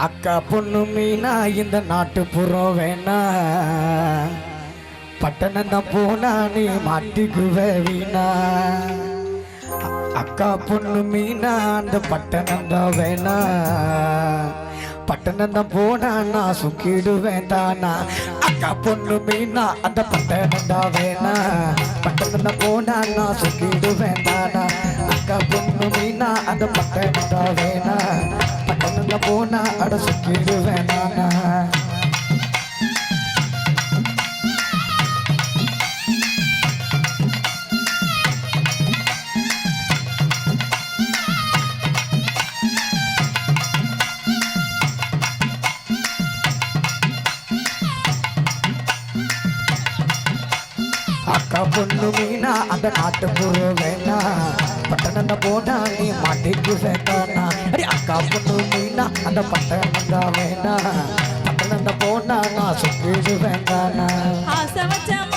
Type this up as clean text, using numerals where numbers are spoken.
அக்கா பொண்ணு மீனா இந்த நாட்டுப்புறம் வேணா பட்டணம் தான் போனா நீ மாட்டிக்குவ வீணா அக்கா பொண்ணு மீனா அந்த பட்டணம் தான் வேணா பட்டணம் தான் போனா நான் சுக்கிடுவேன் தானா அக்கா பொண்ணு மீனா அந்த பட்டணம் தான் வேணா பட்டணம் தான் போனா நான் சுக்கிடுவேன் தானா அக்கா பொண்ணு மீனா அந்த பட்டணம் தான் வேணா பட்டணம் தான் போனா அட சுக்கிடுவேன் தானா அக்கா பொண்ணு மீனா அந்த நாட்டுப்புறம் வேணா பட்டணம் போனா நீ மாட்டிக்கு வேண்டானா அடி அக்கா பொண்ணு மீனா அந்த பட்டணம் தான் வேணா பட்டணம் போனா நான் சுக்கிடு வேண்டானா ஆசை வச்ச